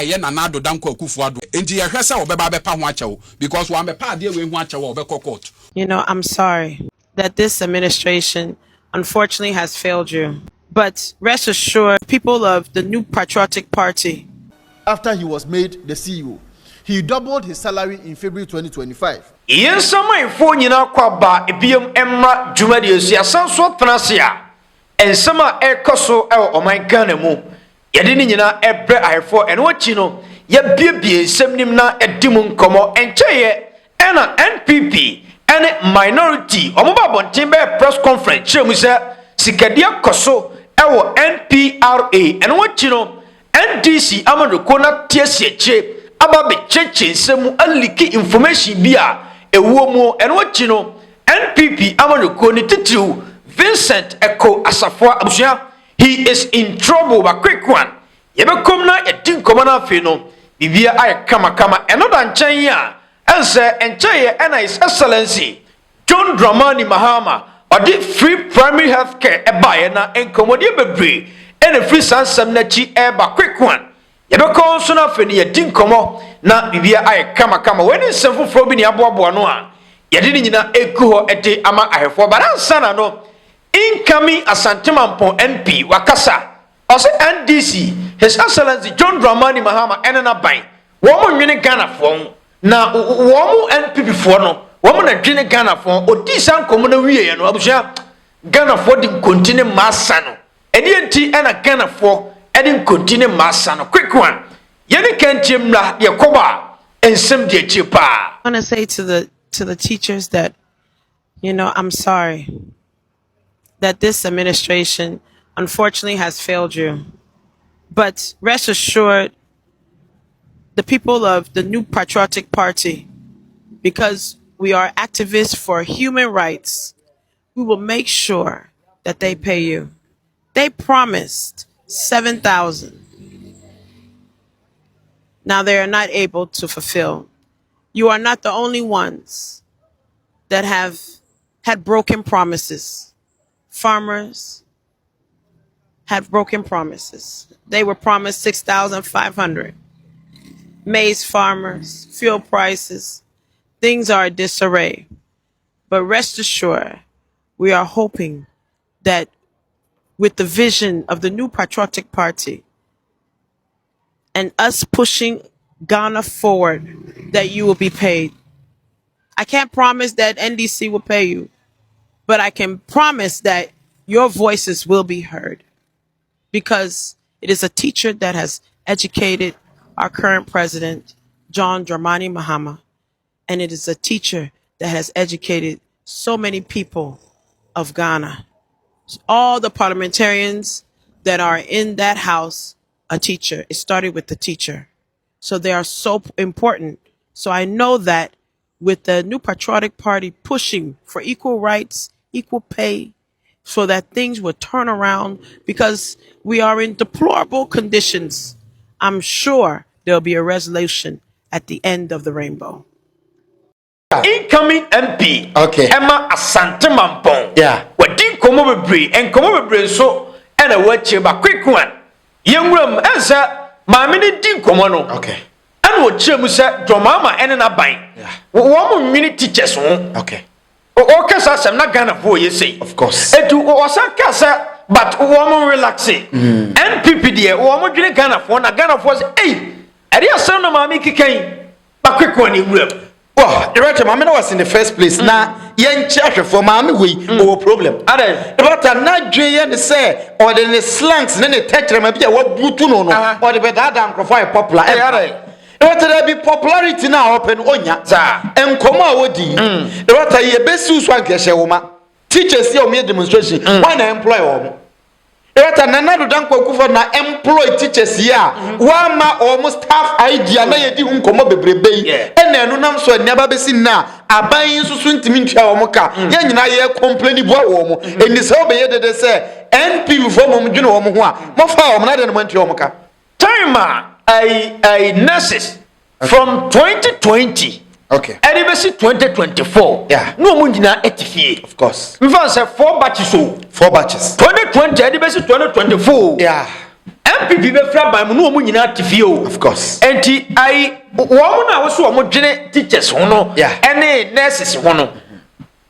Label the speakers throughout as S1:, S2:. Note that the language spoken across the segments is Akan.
S1: ye na do danko akufo ado enti ye hwese obeba bepa ho achewo because wa bepa ade we ho achewo obekọ court.
S2: You know, I'm sorry that this administration unfortunately has failed you. But rest assured, people of the new patriotic party.
S3: After he was made the CEO, he doubled his salary in February 2025.
S4: Yen sama info nyina kwaba ebiem emma dwumadi asia sanso trasia ensama ekoso e oman Ghana mu yede ni nyina ebre ahefo eno achi no ya biebie semnim na edimu nkomo encheye ena NPP ene minority omoba bontin be press conference chemu se sikadia koso ewo NPRA eno achi no NDC amadoko na tiesieche aba be cheche nsemu aliki information bia ewuomo eno achi no NPP amadoko ni titiw Vincent Eko Asafo Abusia, he is in trouble but quick one. Yebekom na edin komana afi no bibia ay kama enoda nchen ya ense encheye ena his excellency John Dramani Mahama odi free primary health care ebaye na enkomodi bebre ena free sansam na chi eba quick one. Yebekom so na afi ni edin komo na bibia ay kama weni semfu frobi ni aboabo no a yedi ni nyina ekuho ede ama ahefo baransa na no incoming Asantemampong NP wakasa ose NDC His Excellency John Dramani Mahama enena ban womo nwene Ghana fo na womo NPP fo no womo na dwene Ghana fo odi san komo na wiye no abusia Ghana fo di continue massa no edi enti ena Ghana fo edi continue massa no quick one yene kentim na ye koba ensem de chipa.
S2: I want to say to the teachers that, you know, I'm sorry that this administration unfortunately has failed you. But rest assured, the people of the new patriotic party, because we are activists for human rights, we will make sure that they pay you. They promised 7,000. Now they are not able to fulfill. You are not the only ones that have had broken promises. Farmers had broken promises. They were promised 6,500. Maize farmers, fuel prices, things are in disarray. But rest assured, we are hoping that with the vision of the new patriotic party and us pushing Ghana forward, that you will be paid. I can't promise that NDC will pay you, but I can promise that your voices will be heard, because it is a teacher that has educated our current president, John Dramani Mahama, and it is a teacher that has educated so many people of Ghana. All the parliamentarians that are in that house, a teacher. It started with the teacher. So they are so important. So I know that with the new patriotic party pushing for equal rights, equal pay, so that things will turn around, because we are in deplorable conditions, I'm sure there'll be a resolution at the end of the rainbow.
S4: Incoming MP,
S3: Okay.
S4: Emma Asantemampong.
S3: Yeah.
S4: What did come over Brie and come over Brie so and a watch about quick one. Young room answer, my minute didn't come on.
S3: Okay.
S4: And what Chemusa, Dramama and an abine.
S3: Yeah.
S4: 1 minute teachers home.
S3: Okay.
S4: O kasa I'm not gonna for you say.
S3: Of course.
S4: And to Osa Casa, but woman relaxing. NPP dear, woman drink Ghana for na Ghana for hey. I didn't sound of mammy kicking. But quick one in room.
S3: Well, the right time was in the first place. Now, young church for mommy, we no problem.
S4: Are
S3: But I'm not doing say, or the slangs, then the tetra maybe what Bluetooth no, or the better than provide popular. What there be popularity now open onya and come out the what I best use one woman. Teachers see me demonstration. Why not employ them? What another don't go na employ teachers here. One ma almost half idea na yedi unkomo bebrebe. And then no so never be seen na aban so so ntimi ntwa wo ka. Ye nyina ye complain bo wo mo. And this how be ye de say NP before mo dwene wo mo ho a. Mo fa wo na de no ntwa wo ka.
S4: Time I nurses from 2020.
S3: Okay.
S4: And even 2024.
S3: Yeah.
S4: No munjina etifie.
S3: Of course.
S4: We found say 4 batches so.
S3: 4 batches.
S4: 2020 and even 2024.
S3: Yeah.
S4: MPP be fra ban mu no omu nyina tifie o.
S3: Of course.
S4: Enti ai wo na wo so wo dwene teachers ho no ene nurses ho no.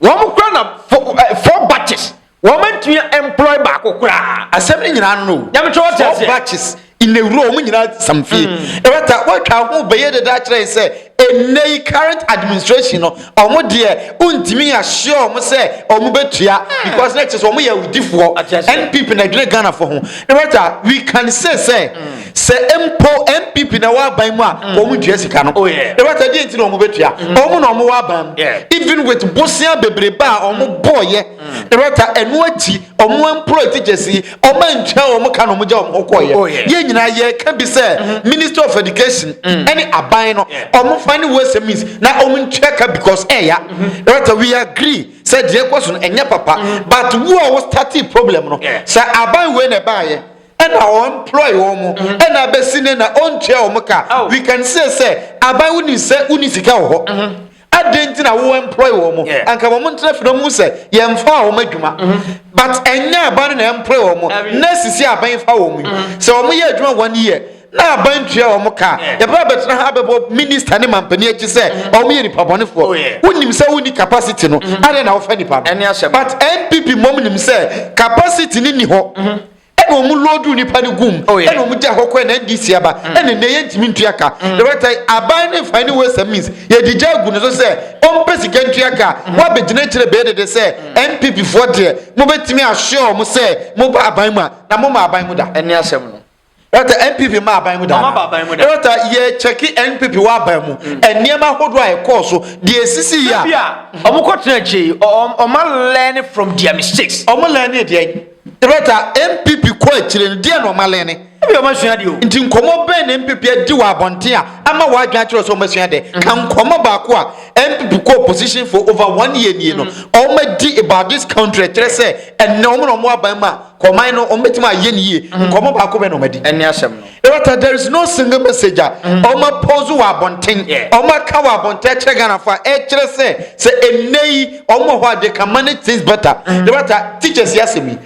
S4: Wo kura na 4 batches. Wo mantumi employ ba ko kura.
S3: Asem ni nyina no.
S4: Ya me twa
S3: 4 batches in the room nyina samfie. E beta what twa ho be ye da kire say a current administration no omo de untimi assure omo say omo betua because next is omo ya udifo NPP na dwene Ghana for ho. E beta we can say say MPP na wa ban mu a omo dua sika no. E beta de enti na omo betua. Omo na omo wa ban. Even with bosia bebreba omo boye. E beta enu achi omo employ teachers omo ntwa omo ka no omo ja omo koye. Ye nyina ye can be say Minister of Education any aban no omo find ways and means na omo ntwa because ya. E beta we agree say the question enya papa but who was starting problem no. Say aban we na ba ye and our employ womo and abesine na ontua omoka we can say aban uni say uni sika wo adenti na wo employ womo anka womo ntra fino mu say yemfa wo madwuma but enya aban na employ womo na sisi aban fa womo so womo ye adwuma 1 year na aban tua omoka ye bra betra ha bebo minister ne mampani achi say womo ye nipa bonefo unim say uni capacity no ade na wo fa nipa but NPP mom nim say capacity ni ho eno mu lodu nipa ni gum eno mu ja hokọ na ndisi aba eno ne yentimi ntuaka the right aban ne find ways and means ye dija gu no so say on pesi ntuaka wa begina kire be de say NPP for there mo betimi assure mo say mo ba aban mu na mo ma aban mu da
S4: eni asem no
S3: Rata NPP ma aban mu da rata ye check NPP wa aban mu eniema hodo a ekọ so de esisi ya
S4: omo kotena chi omo learn from their mistakes
S3: omo learn de Rata MPP kwa chire no dia no malene
S4: e o masua de o
S3: nti nkomo ben na MPP adi wa abonten a ama wa adwan chire so masua de kan nkomo ba ko a MPP ko opposition for over 1 year ni no o ma di about this country chire say enne omo no mo aban ma koman no o metima aye ni ye nkomo ba ko be no madi
S4: enne asem no
S3: Rata there is no single messenger o ma pose wa abonten o ma ka wa abonten chire Ghana fa e chire say enei o mo ho ade can manage things better Rata teachers yasemi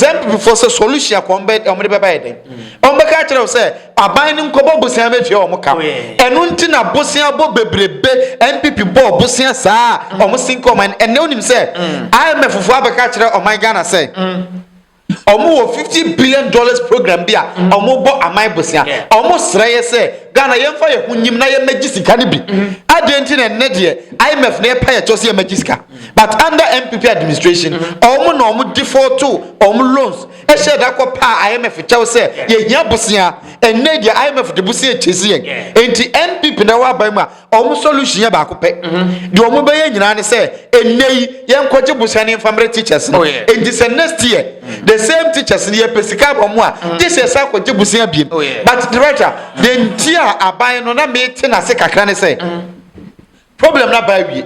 S3: MPP for solution kombe o me beba eden o me ka kire say aban ni nkobo bosia metua o mo ka enu nti na bosia bo bebrebe MPP bo bosia saa o mo sinko man ene onim say IMF fufu abeka kire o man Ghana say omo $50 billion program bia omo bo amai bosia omo sreye say Ghana yemfa ye hunyim na ye magisika ne bi adenti na ne de IMF na ye pa ye chose ye magisika but under MPP administration omo na omo default to omo loans e share da ko pa IMF chew say ye hia bosia enne de IMF de bosia chesi ye enti MPP na wa ban ma omo solution ye ba ko pe de omo be ye nyina ne say ennei ye nkoje bosia ne family teachers no enti say next year the same teachers ne ye pesika bo mo a this year sa koje bosia biem but the writer the ntia aban no na me te na se kakra ne say problem na ba wie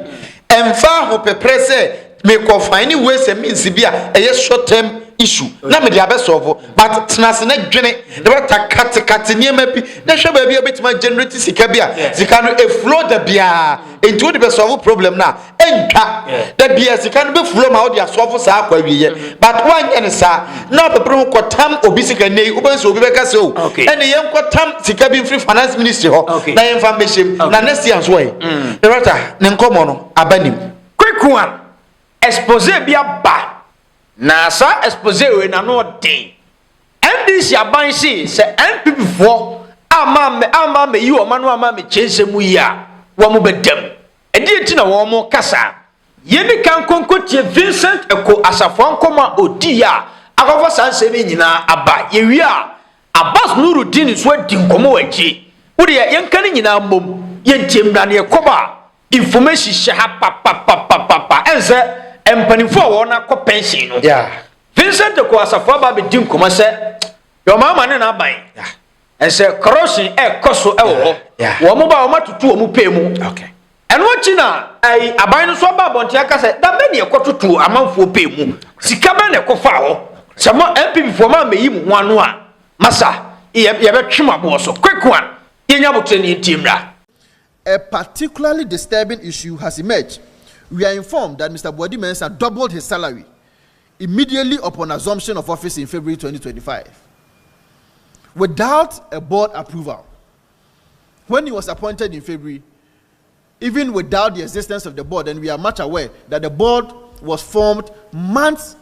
S3: emfa ho pepre say me ko find ways and means bia e short term issue na me dey abesolve but tenase na dwene the better cut niema bi na hwe ba bia betima generate sika bia sika no e flow da bia enti we dey solve problem na entwa da bia sika no be flow ma we dey solve sa akwa wiye but one yen sa na pepre ho kotam obi sika nei obi so obi be ka se o ene yen kotam sika bi free finance ministry ho na yen fa mehim na next year so e the better ne nkomo no abanim
S4: quick one expose bia ba na sa expose we na no dey NDC aban si se NPP fo ama me yi o ma no ama me chense mu yi a wo mo bedam edi eti na wo mo kasa ye ni kan konkotie Vincent Eko asafo nkoma odi a akofo sanse me nyina aba ye wi a Abass Nurudin so adi nkomo waji wo de ye nkan nyina mom ye ntiemra ne ekoba information she ha pa ense empanifo wona ko pension no Vincent ko asafo ba be din koma se yo mama ne na ban ense corruption koso wo wo mo ba wo matutu wo mo pe mu eno chi na ai aban no so ba bontia ka se da be ne ekotutu amanfo pe mu sika be ne ko fa wo se mo MPP fo ma meyi mu hwanu a masa ye be twema bo so quick one ye nya botre ne ntimra.
S5: A particularly disturbing issue has emerged. We are informed that Mr. Boadi Mensah doubled his salary immediately upon assumption of office in February 2025. without a board approval. When he was appointed in February, even without the existence of the board, and we are much aware that the board was formed months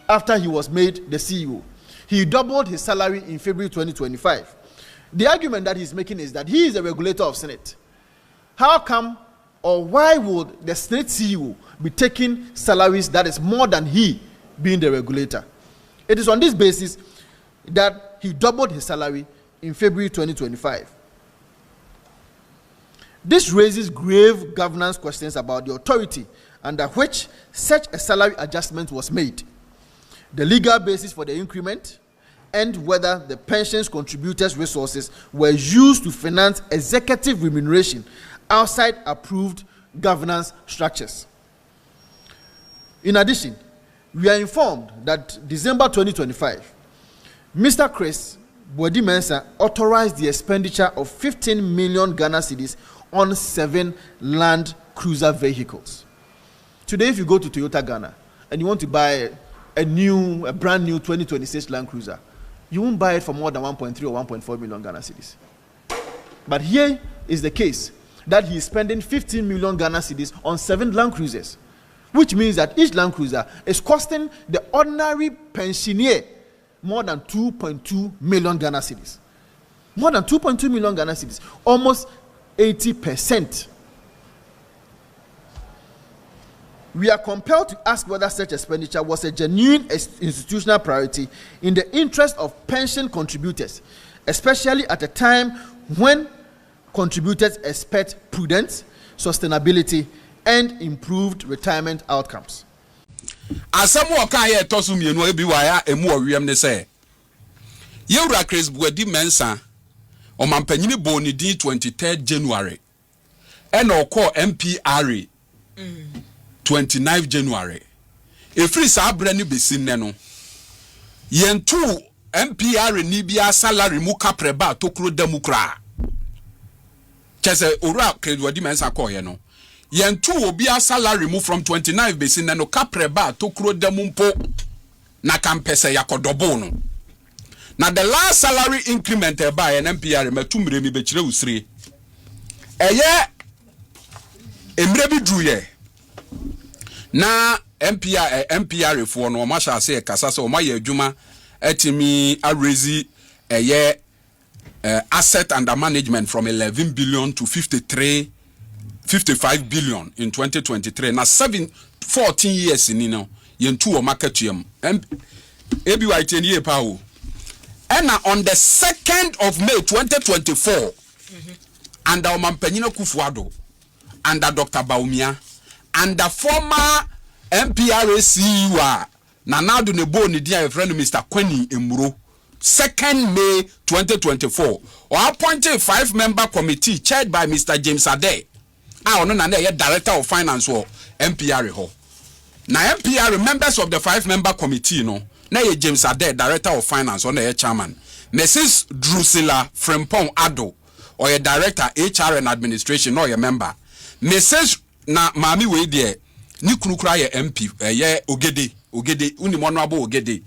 S5: after he was made the CEO, he doubled his salary in February 2025. The argument that he's making is that he is a regulator of Senate. How come or why would the Senate CEO be taking salaries that is more than he being the regulator? It is on this basis that he doubled his salary in February 2025. This raises grave governance questions about the authority under which such a salary adjustment was made, the legal basis for the increment, and whether the pensions contributors' resources were used to finance executive remuneration outside approved governance structures. In addition, we are informed that December 2025, Mr. Chris Boadi Mensah authorized the expenditure of 15 million Ghana cedis on 7 Land Cruiser vehicles. Today, if you go to Toyota Ghana and you want to buy a brand new 2026 Land Cruiser, you won't buy it for more than 1.3 or 1.4 million Ghana cedis. But here is the case that he is spending 15 million Ghana cedis on 7 Land Cruisers, which means that each Land Cruiser is costing the ordinary pensioner more than 2.2 million Ghana cedis. More than 2.2 million Ghana cedis, almost 80%. We are compelled to ask whether such expenditure was a genuine institutional priority in the interest of pension contributors, especially at a time when contributors expect prudence, sustainability, and improved retirement outcomes.
S1: Asamu okaye tosu mienu ebi waya emu owiem ne se. Yewura Chris Boadi Mensah omampanyini boni din 23 January. Ena oko MPR 29 January. Efri sa abre ni besi nne no. Yentu MPR ni bia salary mu kapreba tokro demukra. Chese ora Chris Boadi Mensah koye no. Yentu obia salary mu from 29 besi nne no kapreba tokro demumpo na kampese yakodobo no. Na the last salary increment by an MPR metumre mi bekire usire. Eye emre bi druye. Na MPR for no ma sha se kasa so ma ye adwuma etimi arezi eye asset under management from 11 billion to 55 billion in 2023. Na 14 years ni no yentu o market yam. Ebi wa iteni e pa o. And on the 2nd of May 2024, under Omampanyina Kufuado, under Dr. Baumia, under former MPRA CEO, Nanado Nebo Nidia, friend Mr. Kweni Emuro, 2nd May 2024, or appointed 5-member committee chaired by Mr. James Ade. I don't know, Director of Finance or MPRA ho. Now MPRA members of the 5-member committee, no. Na ye James Ade, Director of Finance, on the chairman. Mrs. Drusilla Frempong Ado, or a Director HR and Administration, or a member. Mrs. Na Mami Wedie, Nikrukra ye MP, ye Ogede, Unimonoabo Ogede,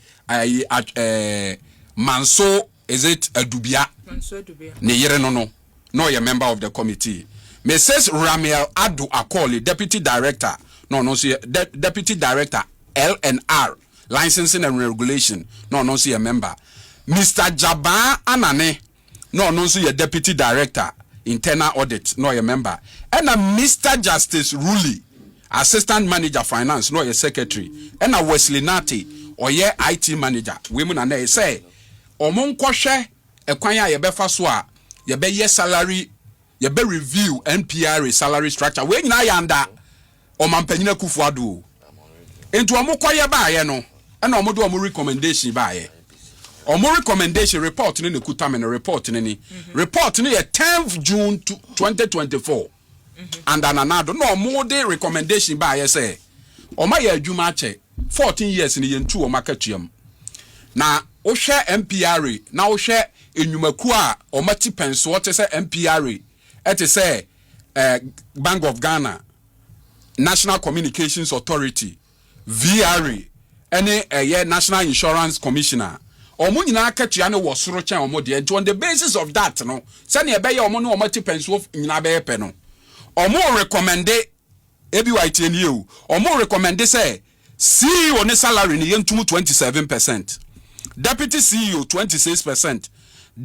S1: Manso, is it a Dubia? Manso Dubia. Ne yere no, a member of the committee. Mrs. Ramiel Ado Akoli, Deputy Director, Deputy Director, LNR. Licensing and regulation, no see a member. Mr. Jaba Anane, no see a deputy director, internal audit, no a member. And a Mr. Justice Ruli, assistant manager finance, no a secretary. And a Wesley Nati, or ye IT manager. Women and they say, Omon Koshe, a kwanya ye be faswa, ye be ye salary, ye be review NPR salary structure. When na yanda, Omampanyina Kufuado. Into a mukwaye ba ye no. And omodo omo recommendation ba ye. Omo recommendation report ni kutam na report ni. Report ni 10th June 2024. And ananado no omo de recommendation ba ye say. Oma ye adwuma ache 14 years ni yentu o makatuam. Na o hwe MPR na o hwe enwumaku a o mati penso o te say MPR ete say Bank of Ghana, National Communications Authority, VRA, any National Insurance Commissioner, omo nyina akatua ne wo soro chen omo de on the basis of that no say na ebe ye omo no omo ti penso nyina be pe no omo recommend ebi white ni o omo recommend say CEO ne salary ni yentum 27%, deputy CEO 26%,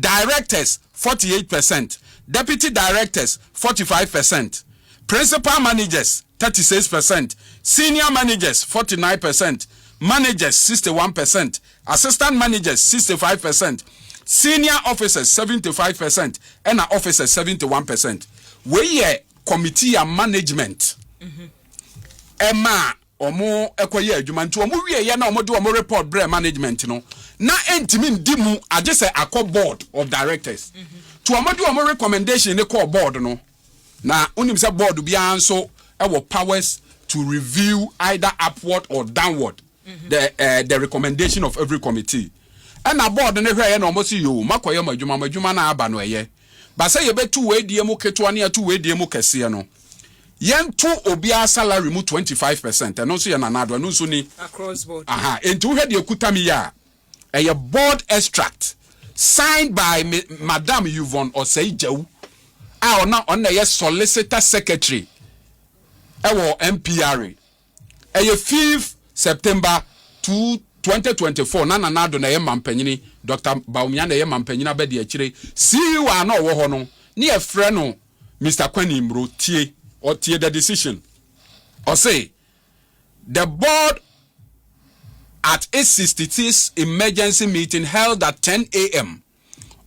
S1: directors 48%, deputy directors 45%, principal managers 36%, senior managers 49%, managers 61%, assistant managers 65%, senior officers 75%, and officers 71%. We ye committee and management. Emma omo ekoye adwuma nti omo wie ye na omo de omo report bre management no na entimi ndimu age say akọ board of directors to omo de omo recommendation ne call board no na unim say board bia nso ewo powers to review either upward or downward the recommendation of every committee and a board ne hwe ye na omo si yo makoye madwuma na aba no eye ba say ye betu we die mu keto na atu we die mu kese no yentu obia salary mu 25% and also yananado no so ni
S6: across board
S1: enti wo hwe de ekutami ya a board extract signed by Madam Yvonne Oseijewu ona ye solicitor secretary ewo MPRA 5th September 2024 nananado na ye mampanyini Dr. Baumia na ye mampanyini abedi akire CEO ana wo ho no ne ye frɛ no Mr. Kwani Mro tie or tear the decision or say the board at its 66th emergency meeting held at 10 a.m.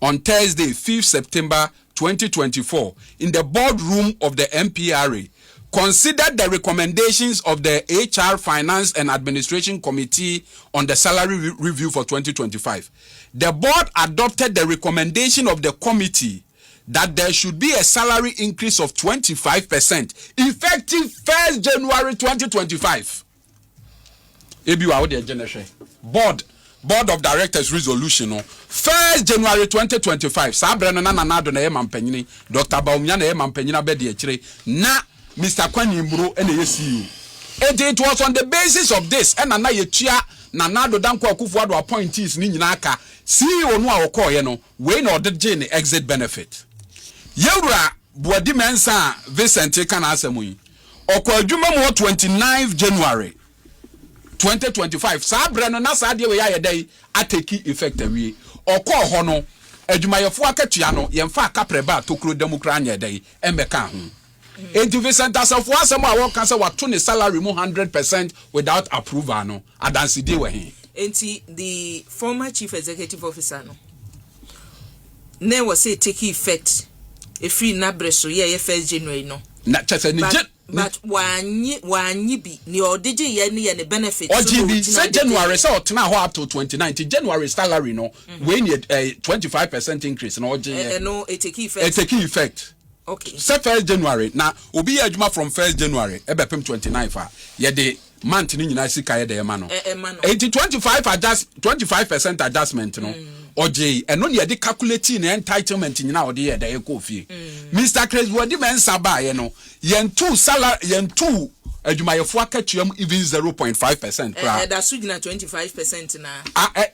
S1: on Thursday 5th September 2024 in the boardroom of the MPRA considered the recommendations of the HR Finance and Administration Committee on the salary review for 2025. The board adopted the recommendation of the committee that there should be a salary increase of 25% effective 1st January 2025. Board of Directors resolution 1st January 2025. Sabrena na nanado na emampanyini Dr. Baumia na emampanyina bedi echire na Mr. Kwani Mburo ene yesiu. It was on the basis of this and na yetua nanado danko Akufo-Addo appointees ni nyina aka CEO no a okoye no we na odegye ne exit benefit. Yewura Buadi Mensa Vincent kana asemu yi okwa adwuma mo 29 January 2025 sabre no na saade we ya dai ateki effect awie okọ ho no adwumayefo akatua no yemfa akapreba tokuro demokra anya dai embeka ho enti Vincent asafo asemu a won say wato ne salary mu 100% without approval no adansi dey we he
S6: enti the former chief executive officer no ne was say take effect if you na breso ye 1st January no
S1: na chese ni
S6: but wanyi bi ni odeje ye ne benefit
S1: so say January say otena ho up to 29 January salary no we need a 25% increase no oje
S6: no it take effect okay
S1: say 1st January na obi adwuma from 1st January ebepem 29 fa ye de month ni nyina sika ye de ema no 25% adjustment no oje eno ne de calculate na entitlement nyina ode ye de ekofie Mr. Chris Buadi Mensa ba ye no yentu salary yentu adwumayefo akatuam even 0.5% pra
S6: that should na 25% na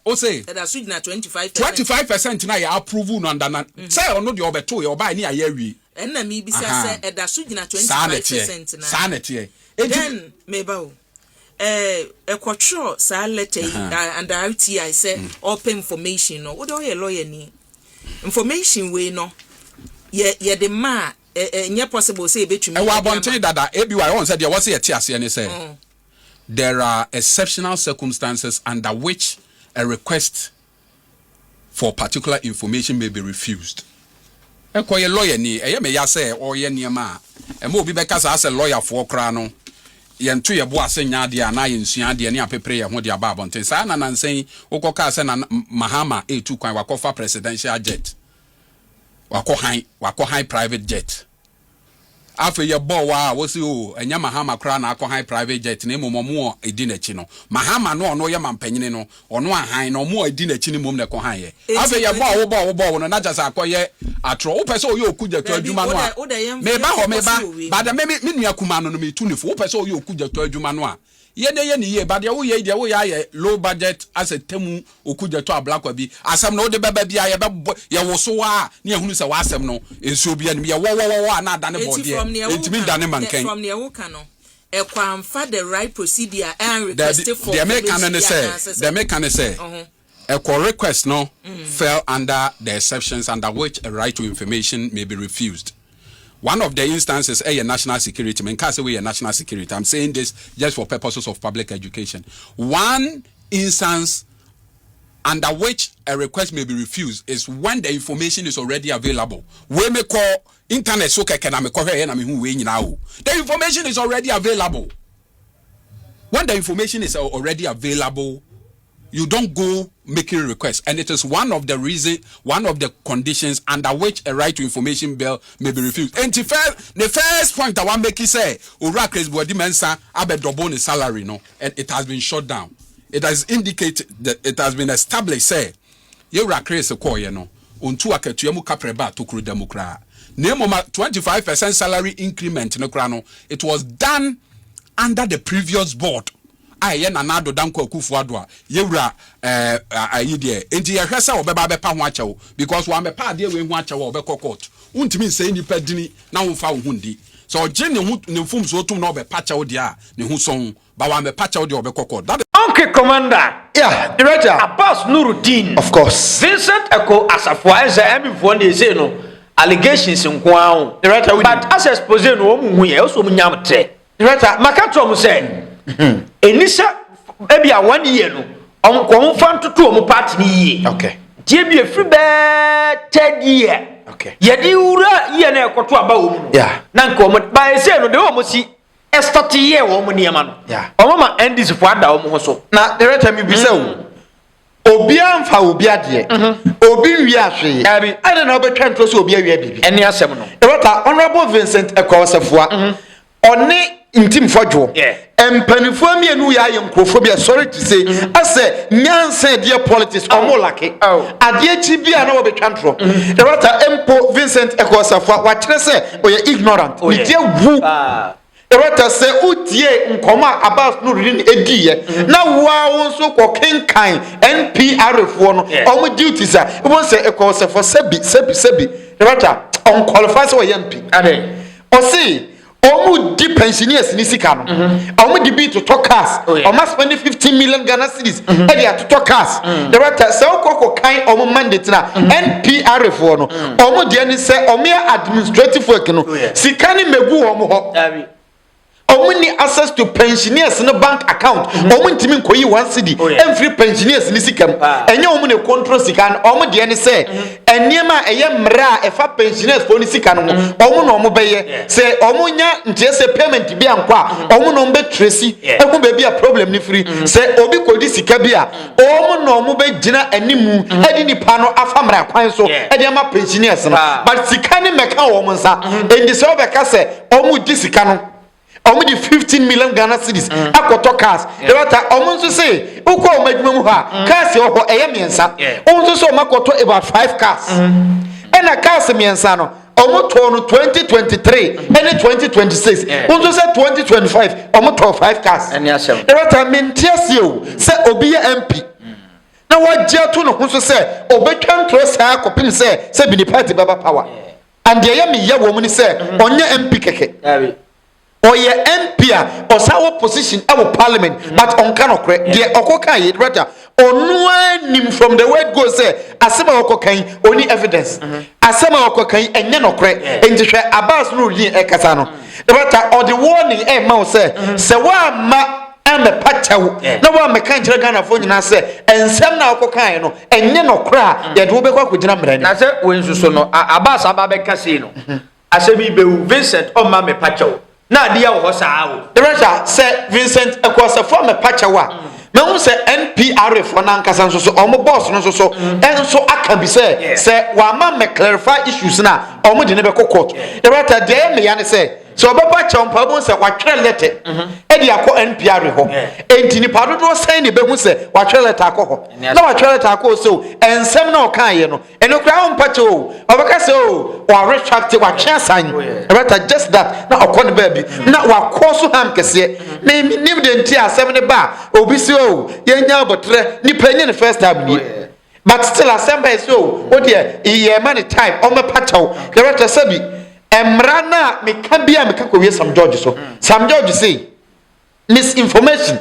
S1: o say
S6: that should na 25%
S1: na ya approve no under say ono de obeto ye oba ni aye awie
S6: enna mi bi say that should na 25% na
S1: sanete
S6: then meba kwatro sa letter and RTI say open information no what your lawyer ni information we no ye the ma nya possible say betumi
S1: e wa bonte dada ebi wa won say there was yet ase any say there are exceptional circumstances under which a request for particular information may be refused. E ko ye lawyer ni e ye me ya say o ye niema e ma obi be kasa as lawyer for kra no yentu ye bo asenya de ana yensua de ne apepre ye ho de aba bonte sa na nansen ukoka se na Mahama etu kwan wakofa presidential jet wako high private jet afa ye bo wa wo si o enya Mahama kra na akọ high private jet na emomo edi na chi no Mahama no ono ye mampanyine no ono ahan no mo edi na chi ni mom na kọ han ye afa ye bo no na jasa akọye atro wo pese o ye okuja to adwuma no a me ba ho me ba bada me nua kuma no me tu ne fo wo pese o ye okuja to adwuma no a ye ni but ya wo ye low budget as a temu okuja to ablakwa bi asem no de beba bia ye wo so wa na ehunu se wa asem no enso bia ni ye wo na dane body entimi dane mankan
S6: from ne wo kan no ekwamfa the right procedure and request for
S1: the American say a request no fell under the exceptions under which a right to information may be refused. One of the instances is national security. I can't say we national security. I'm saying this just for purposes of public education. One instance under which a request may be refused is when the information is already available. We may call internet so can I call here the information is already available. When the information is already available, you don't go making requests, and it is one of the conditions under which a right to information bill may be refused. And the first point I want to make is say, Oracle body mensa abe double the salary no, and it has been shut down. It has indicated that it has been established say, Oracle is a core no, untu aketuemu kapreba to kru demokra. Name 25% salary increment no krano. It was done under the previous board. Aye na nado danko akufu adwa yewura ayi de enti ye hwesa obeba bepa ho achewo because wa mepa de we ho achewo obekọ court untimi nsey nipa dini na wo fa ho ndi so oje ne mfum so otum na obepa chewo de a ne ho son ba wa mepa chewo de obekọ court that
S4: Okay, Commander.
S3: Yeah, Director.
S4: Abass Nuruddin.
S3: Of course.
S4: Vincent Eko Asafo as MPs they say no allegations in Kwao.
S3: Director,
S4: but as expose no mu ye so mu nyamte.
S3: Director,
S4: Makato mu say. Enisa ebi a 1 year no on fan to omo party ni.
S3: Okay.
S4: Die bi efri be 3 year.
S3: Okay.
S4: Ye di ura ye na ekoto aba omu.
S3: Yeah.
S4: Na nko omo ba say no de omo si estati ye wo omo niam no.
S3: Yeah.
S4: Omo ma endis fo ada omo ho so.
S3: Na Director mi bi say obi amfa obi ade obi wi ahwe I don't know betwa ntro so obi awi bibi
S4: Eni asem no.
S3: Director Honorable Vincent Eko Asafo oni intim fodwo empanifo amienu ya yenkrofobia sorry to say ase nyanse dia politics omolake ade chi bia na obetwa ntro Director Empo Vincent Eko Asafo wa kire se oye ignorant ni dia wu Director say utie nkoma Abass Nuruddin ediye na wa wonso ko kenkan NPR fo no omo duties a won say Eko Asafo sebi Director on qualify so MP
S4: ade
S3: o see omu di pensioners ni sika no omu di bi to cars omu spend 15 million Ghana cedis e dia to cars Director say okoko kan omu mandate na NPR fo no omu dia ni say omu administrative work no sika ni megu omu ho omu ni access to pensioners no bank account omu ntimi nkoyi 1 cedi every pensioners ni sika enye omu ne control sika no omu de ni say eniema eye mra efa pensioners fo ni sika no omu no omu beye say omu nya ntese payment bi ankwa omu no mbe tracy eku be bia problem ni free say obi kodi sika bia omu no omu be gina animu edi ni pa no afa mra kwan so edi ama pensioners no but sika ni meka omu nsa endi so be ka say omu di sika no omu di 15 million Ghana cedis akoto cars Director omu nso say uko omadwuma mu ha cars yo ho eye miensa omu nso so makoto about 5 cars ena cars miensa no omu to no 2023 and 2026 omu nso say 2025 omu to 5 cars
S4: eni asem
S3: Director mentiase o say obi ya MP na wagye to no nso say obetwa ntro say akopim say bi ni party baba power and dey ya me ye wo mu ni say onye MP keke oye MP a osawo position our parliament but on kanokre de okoka ye Director onu anim from the word go say asema okokan oni evidence asema okokan enye nokre entihwe Abass Nuruddin ekasa no Director or the warning e ma say wa ma ame pachawo na wa meka nkire Ghana fo nyina say ensem na okokan no enye nokre a ye de wo bekwa kugina mra ni
S4: na say wensuso no Abass ababeka sei no asemi be Vincent o ma me pachawo na dia wo saa wo
S3: Director say Vincent Eko Asafo me pachawa me hu say NPR for na nkasa nso so omo boss no so enso aka bi say wa ma me clarify issues na omo de ne be court Director dey me ya ne say so oba pacha mpa bo say wa twere letter e ɛde akɔ NPR hɔ enti nipa dodo sɛn ne behu sɛ watwɛ letter akɔ hɔ na watwɛ letter akɔ so ensɛm na ɔka yɛ no ɛno kra on pacho ɔbɛka sɛ o wa retract watwɛ asan ɛbɛta just that na ɔkɔ ne baabi na wakɔ so ham kɛseɛ na nim de nti asɛm ne ba obi si o yɛnya abotre nipa nye ne first time nie but still assemble so what there ye man time on me pacho the rest sabi emra na me kan bia me ka ko wie Sam George so Sam George say misinformation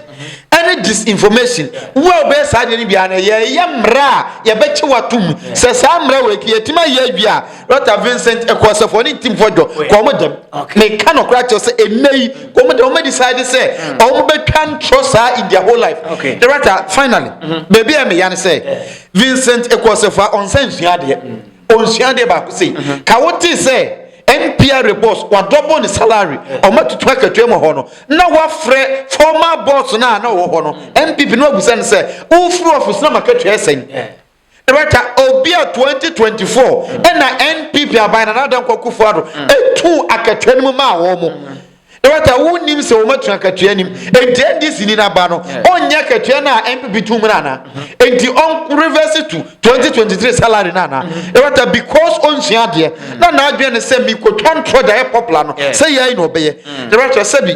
S3: any disinformation wo be sa de ni bia na ye mra ye be che watum se sa mra we ki etima ye adua Dr. Vincent Ekosefo ni team fojo ko mo dem me kan no kra che se enei ko mo dem decide say o mo be kan trust in their whole life the right finally baby me yan say Vincent Ekosefo on sensua de on sua de ba ko say ka woti say NPR reports wa double the salary o ma tutu akatua mo ho no na wa frɛ former boss na wo ho no NPP no agusa ne sɛ wo free office na makatua esen Director Obia 2024 na NPP abana na dan kwakufo ado etu akatua no ma wo mo Director wo nim se wo matu akatua nim enti NDC ni na ba no onya akatua na NPP tu mu na na enti on reverse to 2023 salary na na Director because on sua de na adwe ne se mi ko control the popular no say yai no be Director sabi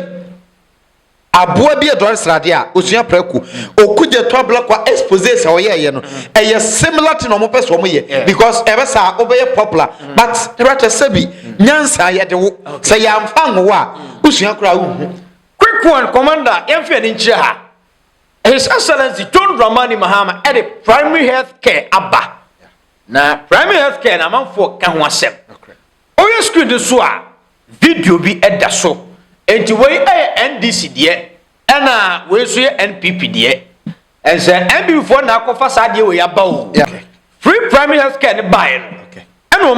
S3: aboa bi edore srade a osua praku okuje to block wa expose se oyeye no eye similar to no mo person mo ye because ebe sa obeye popular but Director sabi nyansa ye de wo say ya mfa nwo a osua kra wo
S4: quick one commander yemfe ni nchire ha His Excellency John Dramani Mahama at the primary health care aba na primary health care na manfo ka ho asem oye screen de so a video bi eda so enti we NDC de na we so NPP de and say NPP for na akofa sa de we aba o free primary health care ne buy no and o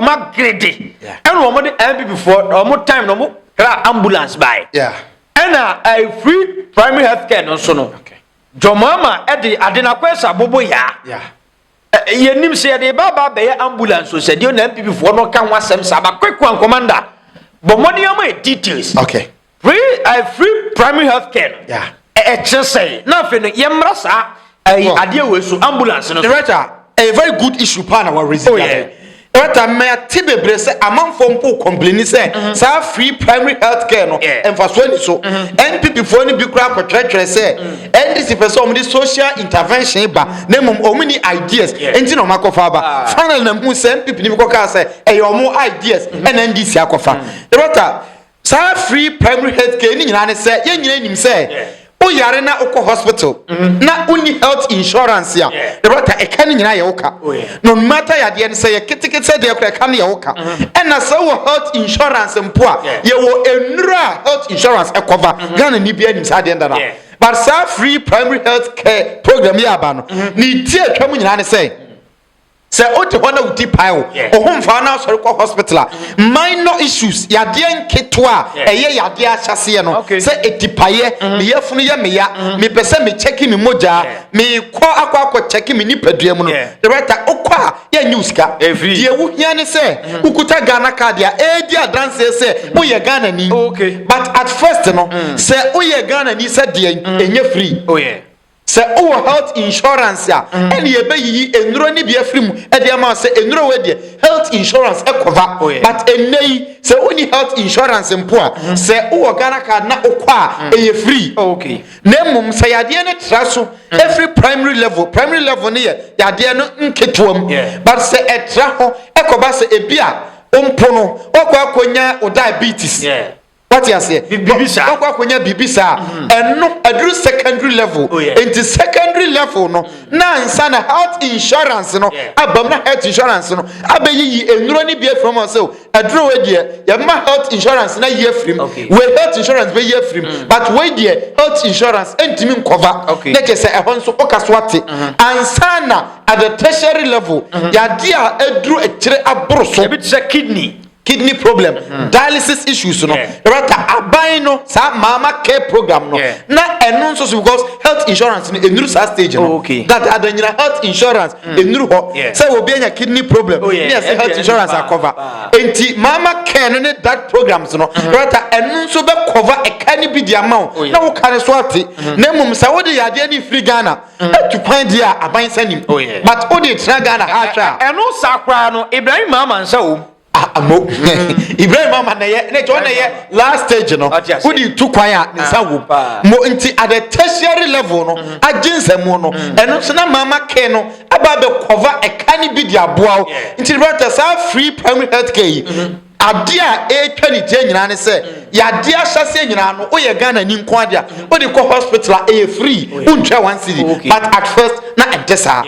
S4: ma grade and o mo de NPP for o mo time no mo kra ambulance buy and a free primary health care no so no Jomama edi adena kwesa bobo ya ye nim se de baba be ambulance so se de na NPP for no ka ho asem sa ba quick one commander but money am details free primary health care just say nothing yemra sa ade we so ambulance no
S3: Director a very good issue pan our reason What a mere tibebre say among from po complain say sa free primary health care no emphasize so NPP for ni bi kura portrait say NDC person on the social intervention ba na mum omni ideas enti no makofa ba final na mu say NPP ni ko ka say e yo mo ideas and NDC akofa Doctor sa free primary health care ni nyina ne say ye nyina nim say o yare na ukọ hospital na uni health insurance ya the doctor e kan nyina ye woka no matter ya de ne say kitikete de akra kan ye woka and na so health insurance mpo a ye wo enura health insurance e cover Ghana ni bia nim sa de ndana but sa free primary health care program ya ba no ni tie atwa mu nyina ne say say o te hona uti pile o ho mfa na so ko hospital minor issues ya de nketwa eye ya de ahyase no say etipaye me yafunu ye me ya me pese me check me moja me ko akwa check me nipadua mu no the right okwa ya news ka die wo hia ne say ukuta Ghana card ya edi advance say mo ye Ghana ni but at first no say o ye Ghana ni say de enye free say our health insurance ya and ye be yi enuro ni bia free mu e de ma say enuro we de health insurance e cover but enei say only health insurance mpo a say our Ghana card na okwa e ye free na mum say yade ne tra so every primary level ne ye yade no nketuam but say e tra ho e koba say e bia ompo no okwa akonya o diabetes what you say bibisa okwa konya bibisa enno aduru secondary level into secondary level no na nsa na health insurance no abam na health insurance no abeyi enuro ni bia from us aduru we de ya ma health insurance na year free we health insurance be year free but we de health insurance entimi cover na ke say ehon so okaswate ansana at the tertiary level ya dia aduru ekire aboro so
S4: bit say kidney
S3: kidney problem, dialysis issues, no. Rata abino sa mama care program, no. Na enonso because health insurance in new stage, no. That adanya health insurance in new ho. Say will be a kidney problem. Yes, health insurance are cover. Enti mama care no that programs, no. Rata enonso be cover a canny be the amount. Now can swati. Nemum sa what the idea ni free Ghana to find dia abain send him. But only Ghana ha.
S4: And no sakra no Ibrahim mama and so.
S3: Ibrahim mama na ye last stage no who di tu kwan a nsa wo mo nti at the tertiary level no agense mo no eno so na mama care no aba be cover e kan bi di aboa nti brother sa free primary health care adia etwa ni tie nyina ne se ya dia hyase nyina no o ye Ghana ni nko adia o di ko hospital e free untwa one city but at first na edesa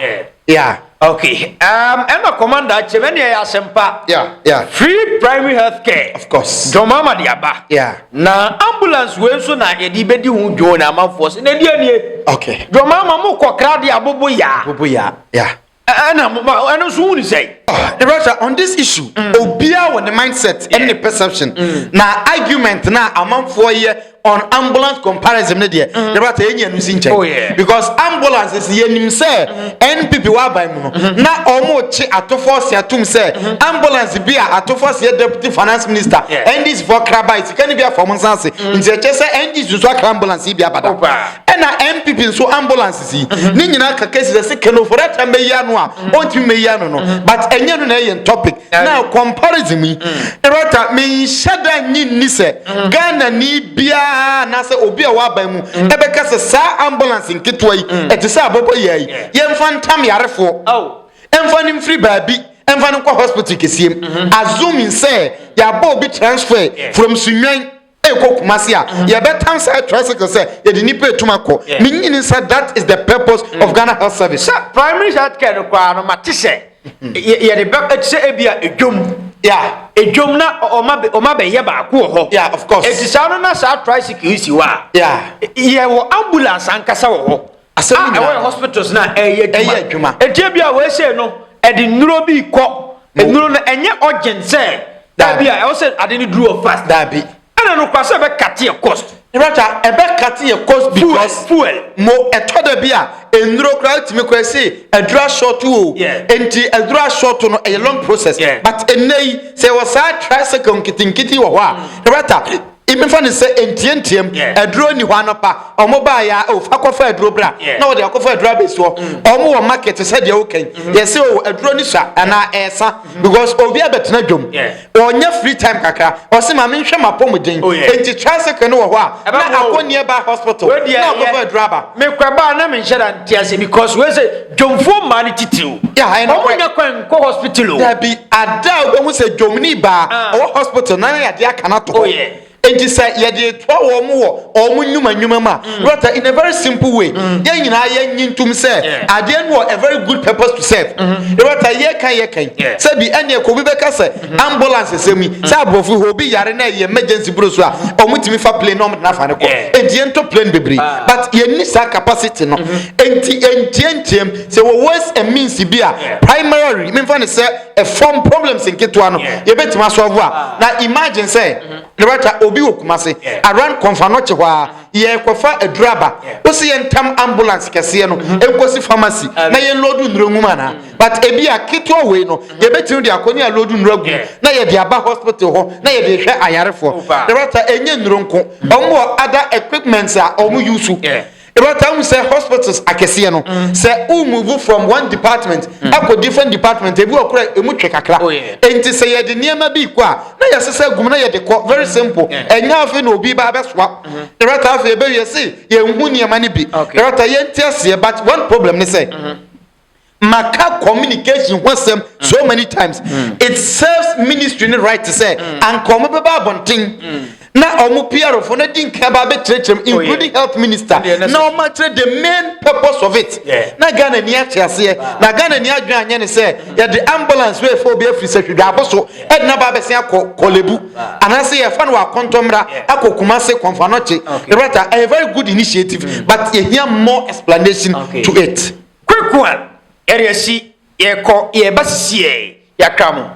S3: yeah.
S4: Okay. And a commander, Chevenia Sempa.
S3: Yeah.
S4: Free primary health care.
S3: Of course.
S4: Domama diaba.
S3: Yeah.
S4: Na ambulance we so na edibedi hu jo na man force. Na dia nie.
S3: Okay.
S4: Domama mo kwakra dia bobo ya.
S3: Yeah.
S4: And so who say?
S3: The Russia on this issue, obia with the mindset and the perception. Na argument na among 4 year on ambulance comparison there. The Russia any nusinche. Because ambulance is yenim say NPP wa by mu. Na omo chi atofo se atum say ambulance be atofo se deputy finance minister. And this for kraba it can be a for monsanse. Nje che say NG so ambulance be abada. Na NPP so ambulance si. Ni nyina ka case se keno for that me ya no a. Onti me ya no. But enye no na yen topic. Now comparison me. Erota me shada ni se Ghana ni bia na se obi a wa ban mu ebeka se sa ambulance nketwa yi eti se abobo yi yemfa ntam yarefo emfa nim free baabi emfa nko hospital kesiem assuming say ya bo bi transfer from Sunyan Kumasi ya betam say tricycle say ye di nipa etuma ko meaning say that is the purpose of Ghana Health Service.
S4: Primary health care kwa no matise ye de back say ebia edwom edwom na oma be ye ba ko ho
S3: of course
S4: etisa no na sa tricycle isi wa ye wo ambulance ankasa wo ho
S3: asemi
S4: na hospitals na eye dwuma etibia we say no e di nuro bi ko nuro no enye urgent say da bia e say ade ni duro fast
S3: da bi
S4: ana no kwase be cut cost
S3: Rata ebe cut your cost because
S4: fuel
S3: mo etoda bia enuro crowd me kwese adura short o enti adura short no a long process but enei say was a tricycle kitinkiti wo ho a Rata even fan say entientiem aduro ni ho anopa omo ba ya o fa kofa aduro bra na wo de akofa aduro be so omo wo market say de okay yes say o aduro ni sha ana esa because obi abetena dwom onya free time kakra o se ma menhwe mapomuden enti tricycle no wo ho a na akoni ba hospital na akofa aduro ba
S4: me kwaba na me nhera ntiase because we say dwomfo ma ni titiw omo nya kwan ko hospital
S3: there be ada we mu say dwomni ba o hospital na ya de aka na to enti say ye de to wo mu wo o mu nyuma ma rather in a very simple way ye nyina ye nyintum say ade no a very good purpose to serve rather ye kan say bi ene ko bi be ka say ambulance semi say abofu ho bi yare na ye emergency bro so a o mu timi fa plane no na fa ne ko enti ento plane bebre but ye ni sa capacity no enti say we ways and means bi a primary me fa ne say a form problems in ketwa no ye betima solve a na imagine say rather obi Kumasi around Konfanoche wa ye kofa aduraba o se ye ntam ambulance kese no enkosi pharmacy na ye lodu nronguma na but ebi akito we no ye betinu de akoni a lodu nrogu na ye de aba hospital ho na ye de hwe ayarefo the rata enye nronko omo other equipments a omo use about time say hospitals akese no say who move from one department to different department ebi okura emu twe kakra enti say ye de niema bi kwa na ye sese gum na ye de ko very simple enya afi na obi ba beswa about afi ebe ye say ye hu niema ni bi about ye ntiase but one problem ni say maka communication wasem so many times it serves ministry ni right to say and come be ba bontin na omu PR for na din ka ba be tretrem including health minister na o ma tre the main purpose of it na Ghana ni atiase na Ghana ni adwan anye ne say ya the ambulance we for be free setwa aboso e na ba be se kolebu anase ye fa no akontomra akokuma se Konfanoche right a very good initiative but you hear more explanation to it
S4: quick one area si ye ko ye basisi ye yakamo